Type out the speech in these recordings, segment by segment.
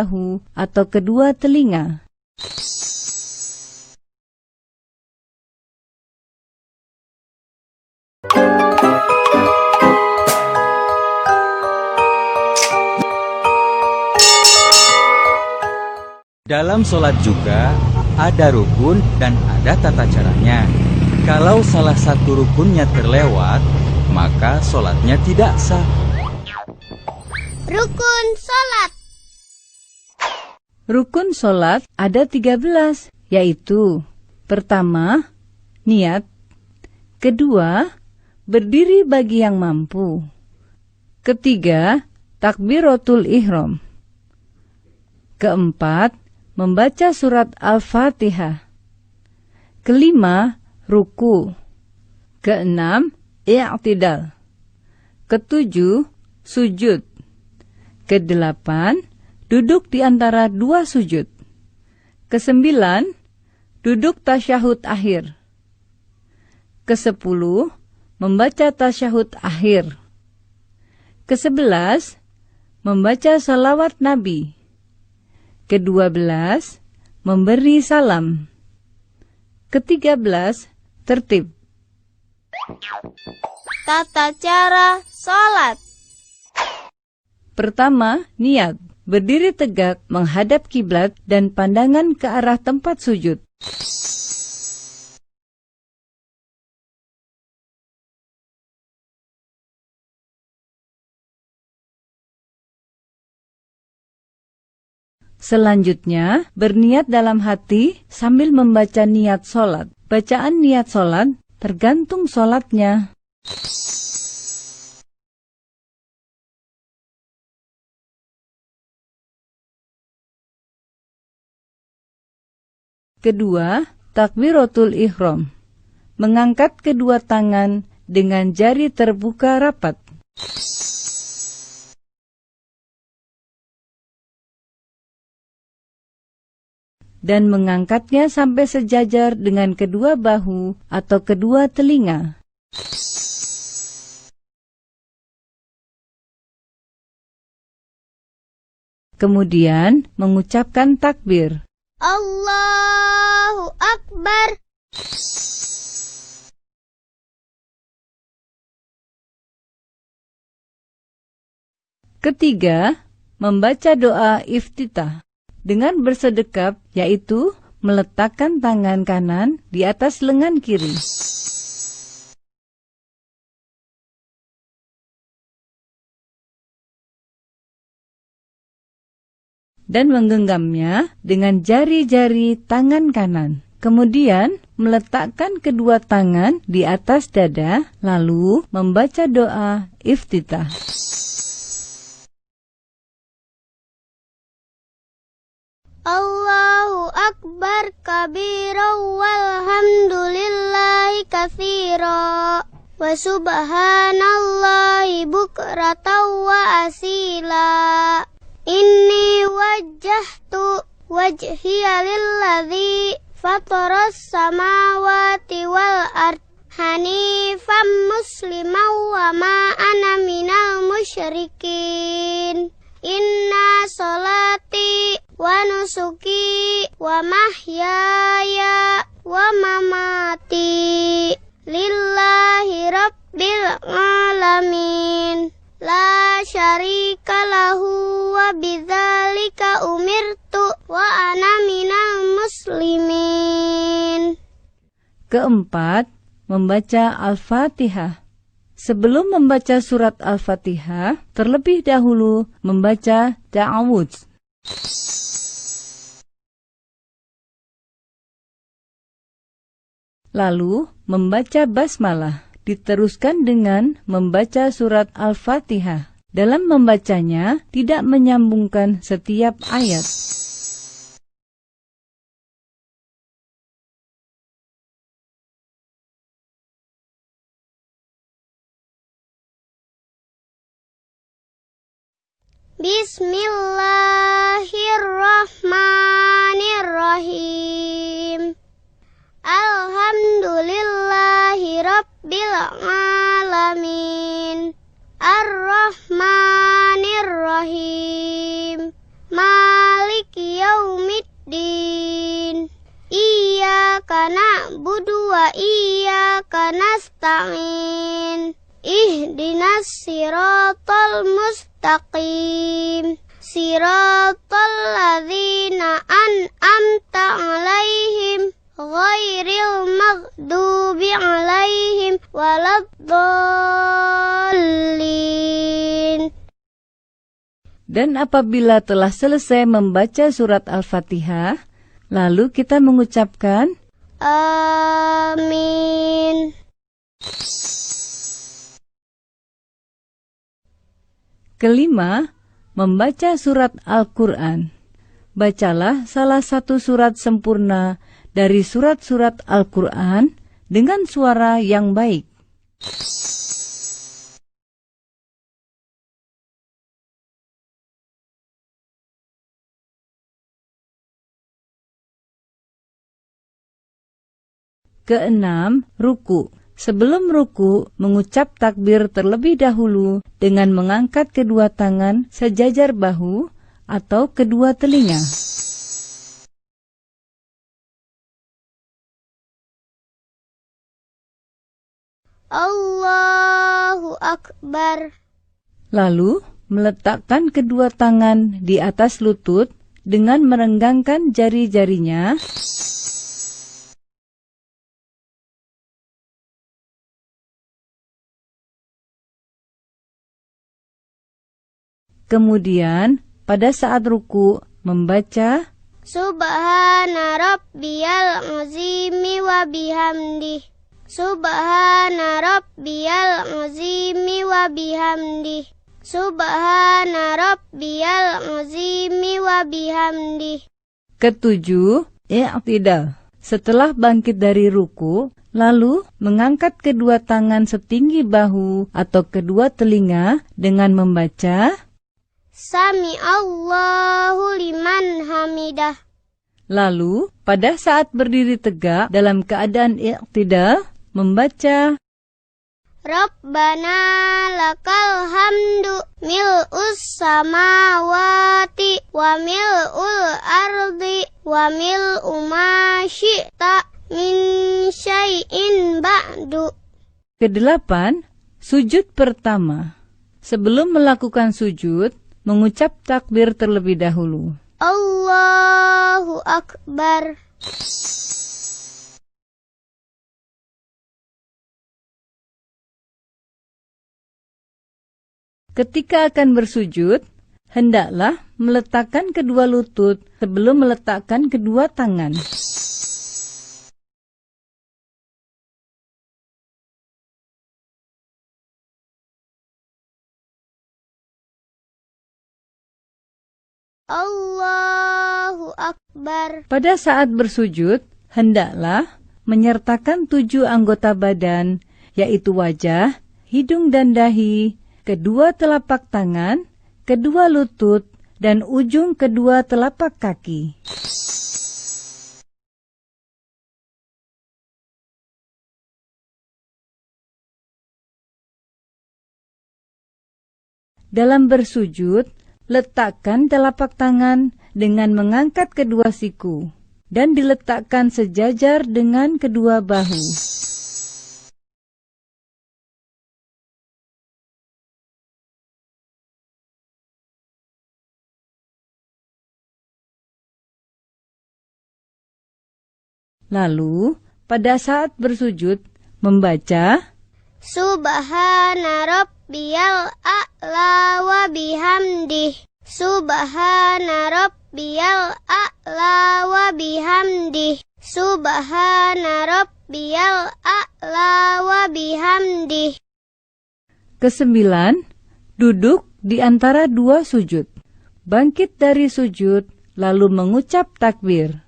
bahu atau kedua telinga. Dalam sholat juga ada rukun dan ada tata caranya. Kalau salah satu rukunnya terlewat, maka sholatnya tidak sah. Rukun sholat. Rukun sholat ada 13, yaitu: pertama, niat; kedua, berdiri bagi yang mampu; ketiga, takbiratul ihram; keempat, membaca surat Al-Fatihah; kelima, ruku; keenam, i'tidal; ketujuh, sujud; kedelapan, duduk di antara dua sujud; kesembilan, duduk tasyahud akhir; kesepuluh, membaca tasyahud akhir; kesebelas, membaca salawat Nabi; ke-12, memberi salam; ke-13, tertib. Tata cara sholat. Pertama, niat. Berdiri tegak menghadap kiblat dan pandangan ke arah tempat sujud. Selanjutnya, berniat dalam hati sambil membaca niat sholat. Bacaan niat sholat tergantung sholatnya. Kedua, takbiratul ihram. Mengangkat kedua tangan dengan jari terbuka rapat. Dan mengangkatnya sampai sejajar dengan kedua bahu atau kedua telinga. Kemudian mengucapkan takbir. Allahu Akbar. Ketiga, membaca doa iftitah dengan bersedekap, yaitu meletakkan tangan kanan di atas lengan kiri. Dan menggenggamnya dengan jari-jari tangan kanan. Kemudian meletakkan kedua tangan di atas dada, lalu membaca doa iftitah. Allahu Akbar kabira walhamdulillahi katsira wa subhanallahi bukratan wa asila. Inni wajjahtu wajhiya lilladzi fataras samawati wal ard hanifan musliman wa ma ana minal musyrikin. Inna sholati wa nusuki wa mahyaya wa mamati lillahi rabbil alamin la syarika lahu wa bidzalika umirtu wa ana minal muslimin. Keempat, membaca Al-Fatihah. Sebelum membaca surat Al-Fatihah, terlebih dahulu membaca ta'awudz. Lalu membaca basmalah, diteruskan dengan membaca surat Al-Fatihah. Dalam membacanya, tidak menyambungkan setiap ayat. Bismillahirrahmanirrahim. Alhamdulillahi rabbil alamin. Ar-Rahmanir-Rahim. siratal ladzina an'amta 'alaihim ghairil maghdubi 'alaihim waladdallin. Dan apabila telah selesai membaca surat Al-Fatihah, lalu kita mengucapkan Amin. Kelima, membaca surat Al-Quran. Bacalah salah satu surat sempurna dari surat-surat Al-Quran dengan suara yang baik. Keenam, ruku. Sebelum ruku, mengucap takbir terlebih dahulu dengan mengangkat kedua tangan sejajar bahu atau kedua telinga. Allahu Akbar. Lalu, meletakkan kedua tangan di atas lutut dengan merenggangkan jari-jarinya. Kemudian, pada saat ruku, membaca Subhana rabbiyal azimi wa bihamdih. Subhana rabbiyal azimi wa bihamdih. Subhana rabbiyal azimi wa bihamdih. Ketujuh, i'tidal. Setelah bangkit dari ruku, lalu mengangkat kedua tangan setinggi bahu atau kedua telinga dengan membaca Sami Allahu liman hamidah. Lalu, pada saat berdiri tegak dalam keadaan i'tidal, membaca Rabbana lakal hamdu mil'us samawati wa mil'ul ardi wa mil'u ma syi'ta min syai'in ba'du. Kedelapan, sujud pertama. Sebelum melakukan sujud, mengucap takbir terlebih dahulu. Allahu Akbar. Ketika akan bersujud, hendaklah meletakkan kedua lutut sebelum meletakkan kedua tangan. Allahu Akbar. Pada saat bersujud, hendaklah menyertakan 7 anggota badan, yaitu wajah, hidung dan dahi, kedua telapak tangan, kedua lutut, dan ujung kedua telapak kaki. Dalam bersujud, letakkan telapak tangan dengan mengangkat kedua siku dan diletakkan sejajar dengan kedua bahu. Lalu, pada saat bersujud, membaca Subhana rabbiyal a'la wa bihamdih. Subhana rabbiyal a'la wa bihamdih. Subhana rabbiyal a'la wa bihamdih. Kesembilan, duduk di antara dua sujud. Bangkit dari sujud, lalu mengucap takbir.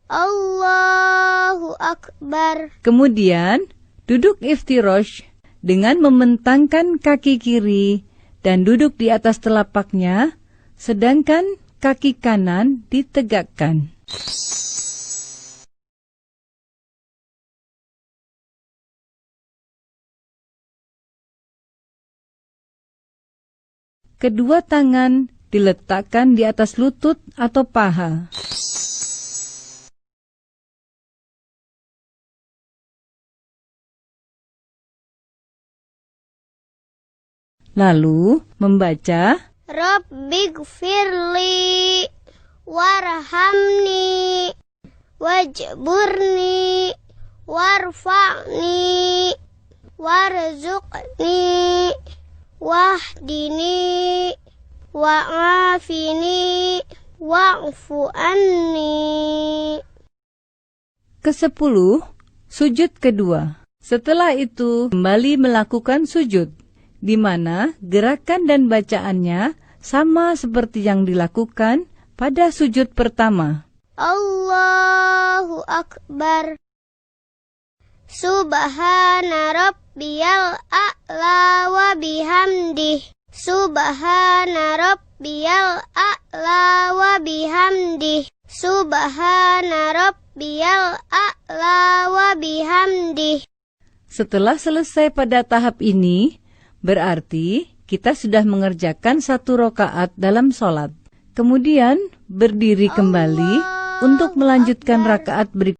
Allahu Akbar. Kemudian, duduk iftirosh dengan membentangkan kaki kiri dan duduk di atas telapaknya, sedangkan kaki kanan ditegakkan. Kedua tangan diletakkan di atas lutut atau paha. Lalu membaca Rabbighfirli wajburni warfa'ni warzuqni wahdini wa'afini wa'fu anni. Ke-10, sujud kedua. Setelah itu kembali melakukan sujud, di mana gerakan dan bacaannya sama seperti yang dilakukan pada sujud pertama. Allahu Akbar. Subhana rabbiyal a'la wa bihamdih. Subhana rabbiyal a'la wa bihamdih. Subhana rabbiyal a'la wa bihamdih. Setelah selesai pada tahap ini, berarti kita sudah mengerjakan 1 rakaat dalam sholat. Kemudian berdiri kembali untuk melanjutkan rakaat berikutnya.